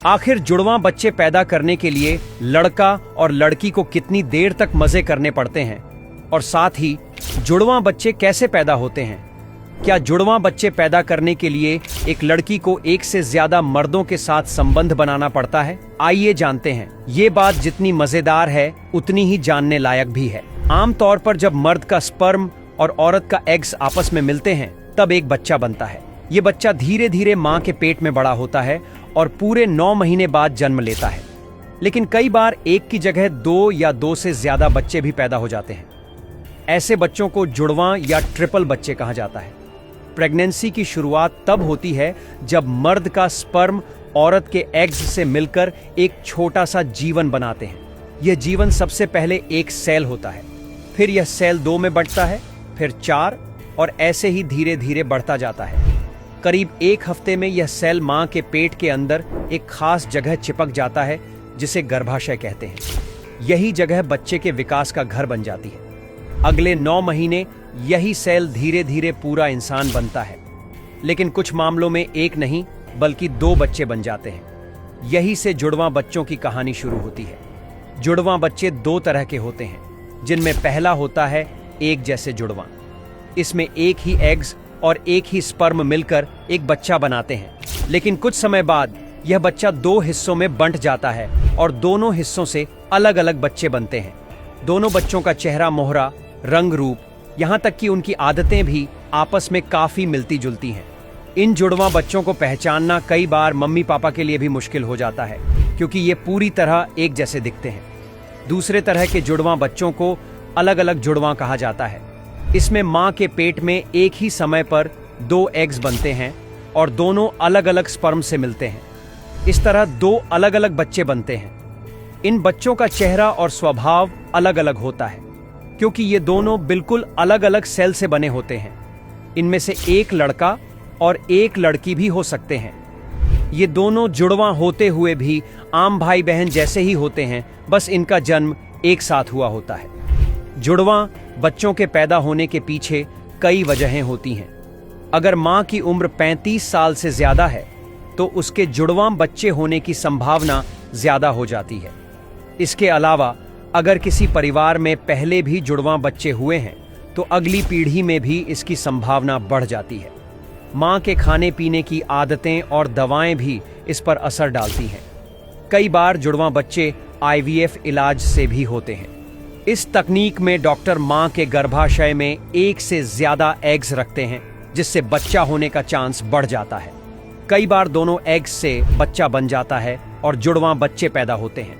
आखिर जुड़वां बच्चे पैदा करने के लिए लड़का और लड़की को कितनी देर तक मजे करने पड़ते हैं, और साथ ही जुड़वां बच्चे कैसे पैदा होते हैं? क्या जुड़वां बच्चे पैदा करने के लिए एक लड़की को एक से ज्यादा मर्दों के साथ संबंध बनाना पड़ता है? आइए जानते हैं। ये बात जितनी मजेदार है उतनी ही जानने लायक भी है। आमतौर पर जब मर्द का स्पर्म और औरत का एग्स आपस में मिलते हैं तब एक बच्चा बनता है। ये बच्चा धीरे धीरे माँ के पेट में बड़ा होता है और पूरे 9 महीने बाद जन्म लेता है। लेकिन कई बार एक की जगह 2 या 2 से ज्यादा बच्चे भी पैदा हो जाते हैं। ऐसे बच्चों को जुड़वां या ट्रिपल बच्चे कहा जाता है। प्रेगनेंसी की शुरुआत तब होती है जब मर्द का स्पर्म औरत के एग्स से मिलकर एक छोटा सा जीवन बनाते हैं। यह जीवन सबसे पहले एक सेल होता है, फिर यह सेल 2 में बढ़ता है, फिर 4 और ऐसे ही धीरे धीरे बढ़ता जाता है। करीब 1 हफ्ते में यह सेल मां के पेट के अंदर एक खास जगह चिपक जाता है जिसे गर्भाशय कहते हैं। यही जगह बच्चे के विकास का घर बन जाती है। अगले 9 महीने यही सेल धीरे धीरे पूरा इंसान बनता है। लेकिन कुछ मामलों में 1 नहीं बल्कि 2 बच्चे बन जाते हैं। यही से जुड़वां बच्चों की कहानी शुरू होती है। जुड़वां बच्चे 2 तरह के होते हैं, जिनमें पहला होता है एक जैसे जुड़वां। इसमें एक ही एग्स और एक ही स्पर्म मिलकर एक बच्चा बनाते हैं। लेकिन कुछ समय बाद यह बच्चा 2 हिस्सों में बंट जाता है और दोनों हिस्सों से अलग अलग बच्चे बनते हैं। दोनों बच्चों का चेहरा मोहरा, रंग रूप, यहाँ तक कि उनकी आदतें भी आपस में काफी मिलती जुलती हैं। इन जुड़वां बच्चों को पहचानना कई बार मम्मी पापा के लिए भी मुश्किल हो जाता है, क्योंकि ये पूरी तरह एक जैसे दिखते हैं। दूसरे तरह के जुड़वां बच्चों को अलग अलग जुड़वां कहा जाता है। इसमें मां के पेट में एक ही समय पर 2 एग्स बनते हैं और दोनों अलग अलग स्पर्म से मिलते हैं। इस तरह 2 अलग अलग बच्चे बनते हैं। इन बच्चों का चेहरा और स्वभाव अलग अलग होता है, क्योंकि ये दोनों बिल्कुल अलग अलग सेल से बने होते हैं। इनमें से एक लड़का और एक लड़की भी हो सकते हैं। ये दोनों जुड़वां होते हुए भी आम भाई बहन जैसे ही होते हैं, बस इनका जन्म एक साथ हुआ होता है। जुड़वां बच्चों के पैदा होने के पीछे कई वजहें होती हैं। अगर मां की उम्र 35 साल से ज्यादा है तो उसके जुड़वां बच्चे होने की संभावना ज्यादा हो जाती है। इसके अलावा अगर किसी परिवार में पहले भी जुड़वां बच्चे हुए हैं तो अगली पीढ़ी में भी इसकी संभावना बढ़ जाती है। मां के खाने पीने की आदतें और दवाएं भी इस पर असर डालती हैं। कई बार जुड़वां बच्चे IVF इलाज से भी होते हैं। इस तकनीक में डॉक्टर मां के गर्भाशय में एक से ज्यादा एग्स रखते हैं, जिससे बच्चा होने का चांस बढ़ जाता है। कई बार दोनों एग्स से बच्चा बन जाता है और जुड़वां बच्चे पैदा होते हैं।